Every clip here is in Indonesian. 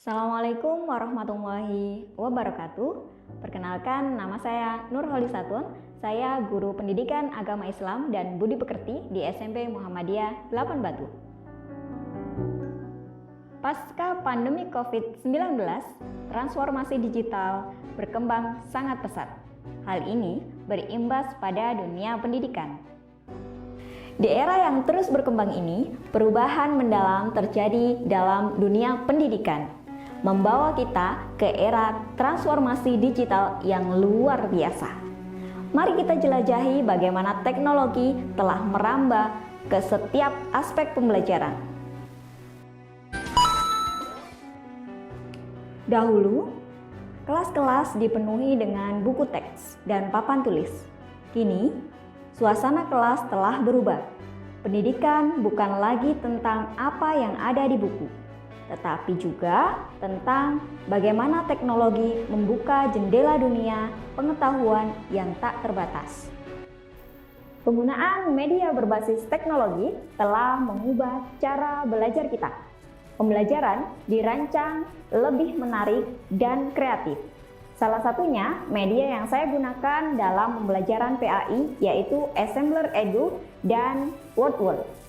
Assalamualaikum warahmatullahi wabarakatuh. Perkenalkan, nama saya Nur Holisatun. Saya guru pendidikan agama Islam dan budi pekerti di SMP Muhammadiyah 8 Batu. Pasca pandemi COVID-19, transformasi digital berkembang sangat pesat. Hal ini berimbas pada dunia pendidikan. Di era yang terus berkembang ini, perubahan mendalam terjadi dalam dunia pendidikan, membawa kita ke era transformasi digital yang luar biasa. Mari kita jelajahi bagaimana teknologi telah merambah ke setiap aspek pembelajaran. Dahulu, kelas-kelas dipenuhi dengan buku teks dan papan tulis. Kini, suasana kelas telah berubah. Pendidikan bukan lagi tentang apa yang ada di buku, tetapi juga tentang bagaimana teknologi membuka jendela dunia pengetahuan yang tak terbatas. Penggunaan media berbasis teknologi telah mengubah cara belajar kita. Pembelajaran dirancang lebih menarik dan kreatif. Salah satunya media yang saya gunakan dalam pembelajaran PAI yaitu Assembler Edu dan WordWall.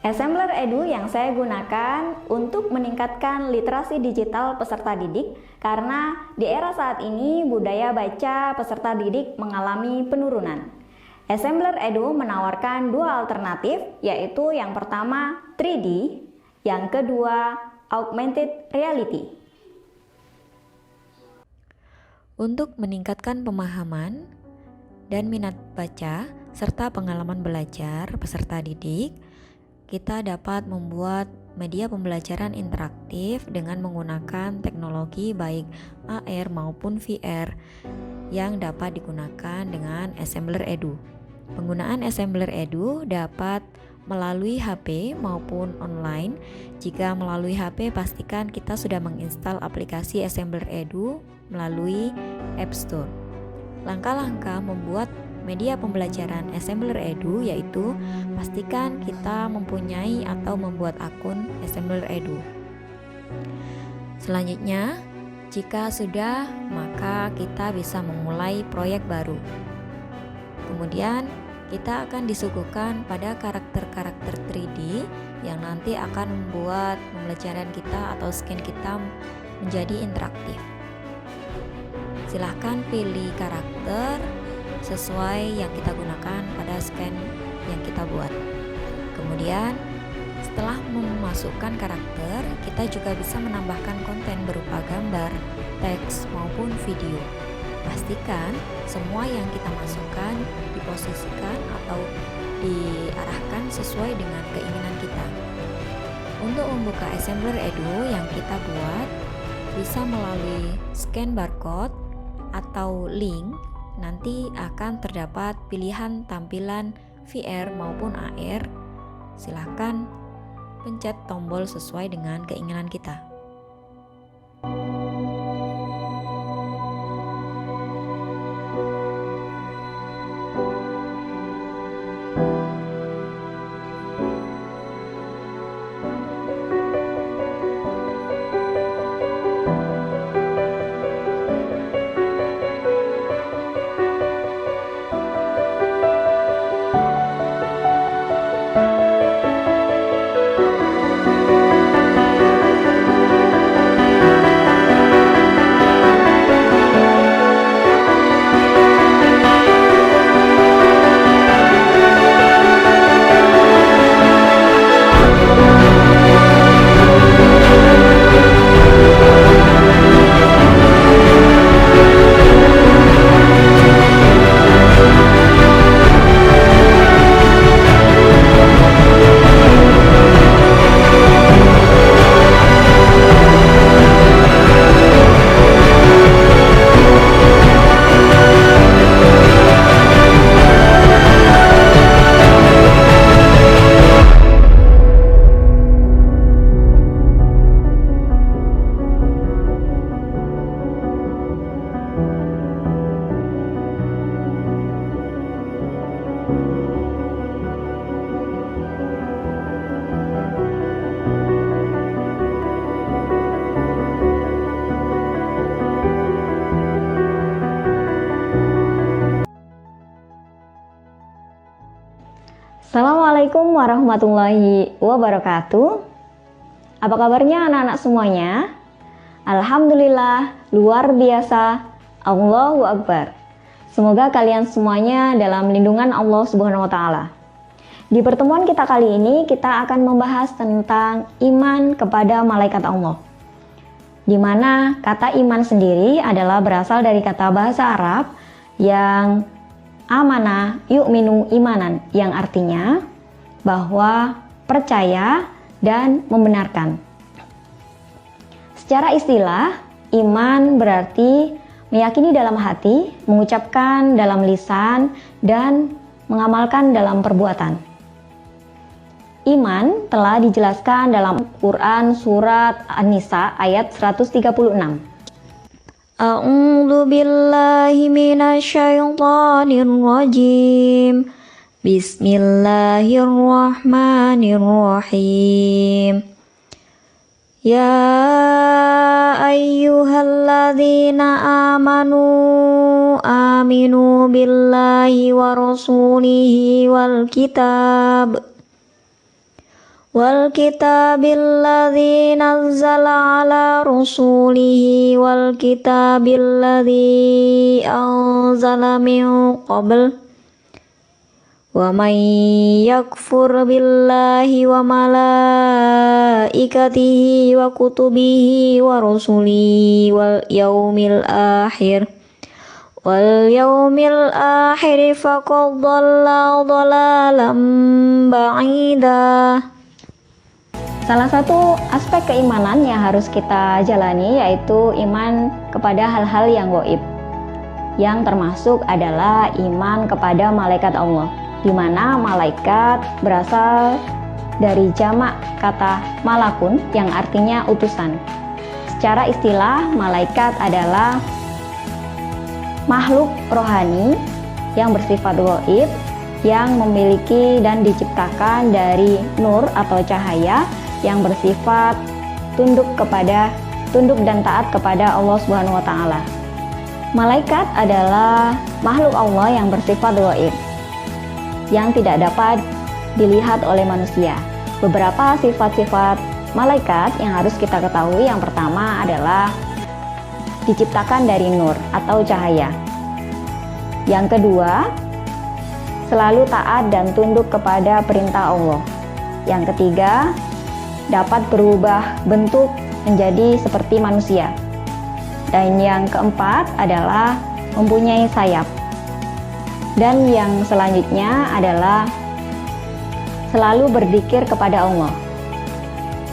Assembler Edu yang saya gunakan untuk meningkatkan literasi digital peserta didik karena di era saat ini budaya baca peserta didik mengalami penurunan. Assembler Edu menawarkan dua alternatif, yaitu yang pertama 3D, yang kedua augmented reality. Untuk meningkatkan pemahaman dan minat baca serta pengalaman belajar peserta didik, kita dapat membuat media pembelajaran interaktif dengan menggunakan teknologi baik AR maupun VR yang dapat digunakan dengan Assembler Edu. Penggunaan Assembler Edu dapat melalui HP maupun online. Jika melalui HP, pastikan kita sudah menginstal aplikasi Assembler Edu melalui App Store. Langkah-langkah membuat media pembelajaran Assembler Edu yaitu pastikan kita mempunyai atau membuat akun Assembler Edu. Selanjutnya, jika sudah, maka kita bisa memulai proyek baru. Kemudian, kita akan disuguhkan pada karakter-karakter 3D yang nanti akan membuat pembelajaran kita atau scan kita menjadi interaktif. Silahkan pilih karakter sesuai yang kita gunakan pada scan yang kita buat. Kemudian setelah memasukkan karakter, kita juga bisa menambahkan konten berupa gambar, teks maupun video. Pastikan semua yang kita masukkan diposisikan atau diarahkan sesuai dengan keinginan kita. Untuk membuka Assembler Edu yang kita buat, bisa melalui scan barcode atau link. Nanti akan terdapat pilihan tampilan VR maupun AR. Silahkan pencet tombol sesuai dengan keinginan kita. Assalamualaikum warahmatullahi wabarakatuh. Apa kabarnya anak-anak semuanya? Alhamdulillah, luar biasa. Allahu Akbar. Semoga kalian semuanya dalam lindungan Allah Subhanahu wa taala. Di pertemuan kita kali ini kita akan membahas tentang iman kepada malaikat Allah. Di mana kata iman sendiri adalah berasal dari kata bahasa Arab yang amana yu'minu imanan, yang artinya bahwa percaya dan membenarkan. Secara istilah, iman berarti meyakini dalam hati, mengucapkan dalam lisan, dan mengamalkan dalam perbuatan. Iman telah dijelaskan dalam Quran surat An-Nisa ayat 136. A'udzu billahi minasyaitonir rajim. Bismillahirrahmanirrahim. Ya ayyuhalladzina amanu aminu billahi wa rasulihi wal kitabilladzi nazzala ala rasulihi wal kitabilladzi anzala min qabl wa man yakfur billahi wa malaikatihi wa kutubihi wa rusulihi wal yaumil akhir faqad dhalla dhalalan ba'ida. Salah satu aspek keimanan yang harus kita jalani yaitu iman kepada hal-hal yang gaib, yang termasuk adalah iman kepada malaikat Allah, di mana malaikat berasal dari jamak kata malakun yang artinya utusan. Secara istilah, malaikat adalah makhluk rohani yang bersifat gaib, yang memiliki dan diciptakan dari nur atau cahaya, yang bersifat tunduk dan taat kepada Allah Subhanahu wa taala. Malaikat adalah makhluk Allah yang bersifat gaib, yang tidak dapat dilihat oleh manusia. Beberapa sifat-sifat malaikat yang harus kita ketahui, yang pertama adalah diciptakan dari nur atau cahaya. Yang kedua, selalu taat dan tunduk kepada perintah Allah. Yang ketiga, dapat berubah bentuk menjadi seperti manusia. Dan yang keempat adalah mempunyai sayap. Dan yang selanjutnya adalah selalu berzikir kepada Allah.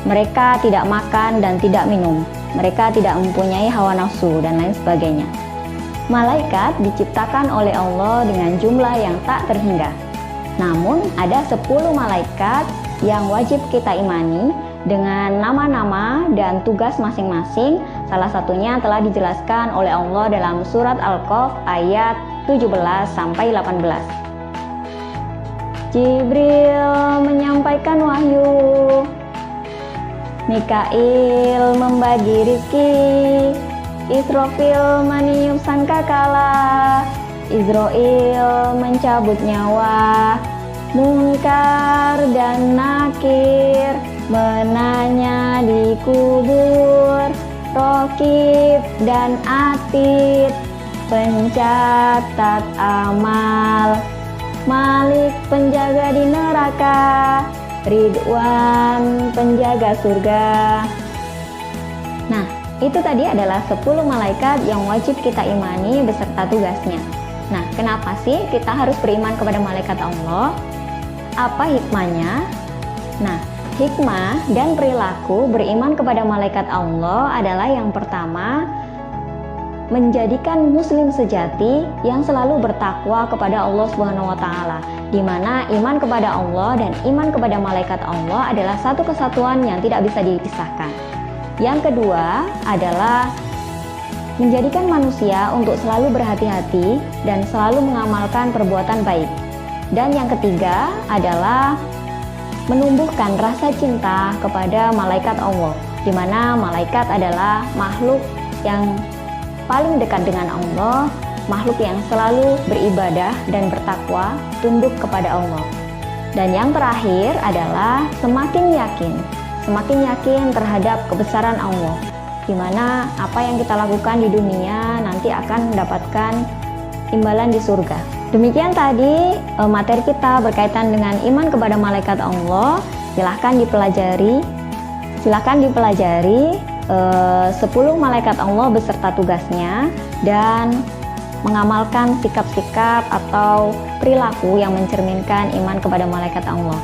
Mereka tidak makan dan tidak minum. Mereka tidak mempunyai hawa nafsu dan lain sebagainya. Malaikat diciptakan oleh Allah dengan jumlah yang tak terhingga. Namun ada 10 malaikat yang wajib kita imani dengan nama-nama dan tugas masing-masing. Salah satunya telah dijelaskan oleh Allah dalam surat Al-Kahf ayat 17-18. Jibril menyampaikan wahyu, Mikail membagi rizki, Israfil meniup sangkakala, Israil mencabut nyawa, Munkar dan Nakir menanya di kubur, Rokib dan Atid pencatat amal, Malik penjaga di neraka, Ridwan penjaga surga. Nah, itu tadi adalah 10 malaikat yang wajib kita imani beserta tugasnya. Nah, kenapa sih kita harus beriman kepada malaikat Allah? Apa hikmahnya? Nah, hikmah dan perilaku beriman kepada malaikat Allah adalah yang pertama, menjadikan muslim sejati yang selalu bertakwa kepada Allah Subhanahu wa taala, di mana iman kepada Allah dan iman kepada malaikat Allah adalah satu kesatuan yang tidak bisa dipisahkan. Yang kedua adalah menjadikan manusia untuk selalu berhati-hati dan selalu mengamalkan perbuatan baik. Dan yang ketiga adalah menumbuhkan rasa cinta kepada malaikat Allah, di mana malaikat adalah makhluk yang paling dekat dengan Allah, makhluk yang selalu beribadah dan bertakwa, tunduk kepada Allah. Dan yang terakhir adalah semakin yakin terhadap kebesaran Allah, di mana apa yang kita lakukan di dunia nanti akan mendapatkan imbalan di surga. Demikian tadi materi kita berkaitan dengan iman kepada malaikat Allah. Silahkan dipelajari 10 malaikat Allah beserta tugasnya dan mengamalkan sikap-sikap atau perilaku yang mencerminkan iman kepada malaikat Allah.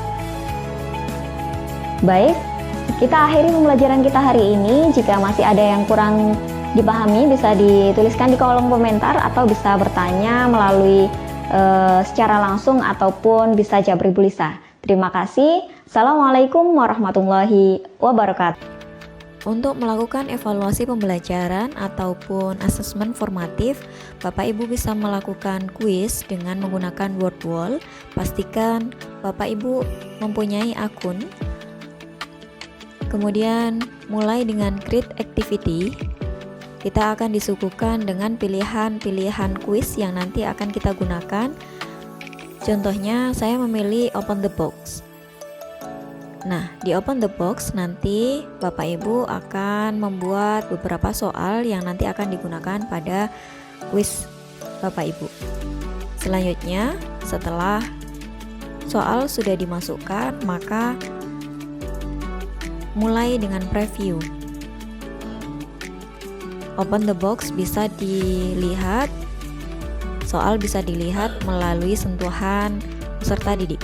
Baik, kita akhiri pembelajaran kita hari ini. Jika masih ada yang kurang dipahami bisa dituliskan di kolom komentar atau bisa bertanya melalui secara langsung ataupun bisa Jabri Bulisa. Terima kasih. Assalamualaikum warahmatullahi wabarakatuh. Untuk melakukan evaluasi pembelajaran ataupun asesmen formatif, Bapak Ibu bisa melakukan kuis dengan menggunakan word wall. Pastikan Bapak Ibu mempunyai akun. Kemudian mulai dengan create activity. Kita akan disuguhkan dengan pilihan-pilihan kuis yang nanti akan kita gunakan. Contohnya saya memilih open the box. Nah, di open the box nanti Bapak Ibu akan membuat beberapa soal yang nanti akan digunakan pada kuis Bapak Ibu. Selanjutnya, setelah soal sudah dimasukkan, maka mulai dengan preview. Open the box bisa dilihat, soal bisa dilihat melalui sentuhan peserta didik.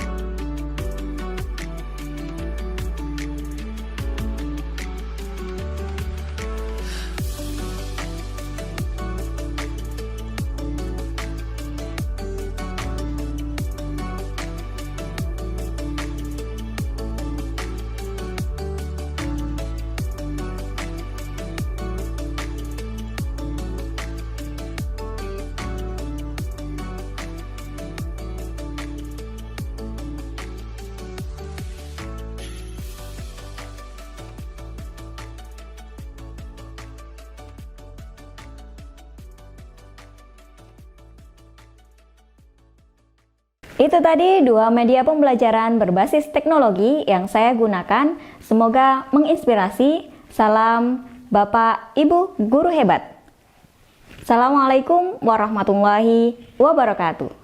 Itu tadi 2 media pembelajaran berbasis teknologi yang saya gunakan. Semoga menginspirasi. Salam Bapak Ibu Guru Hebat. Assalamualaikum warahmatullahi wabarakatuh.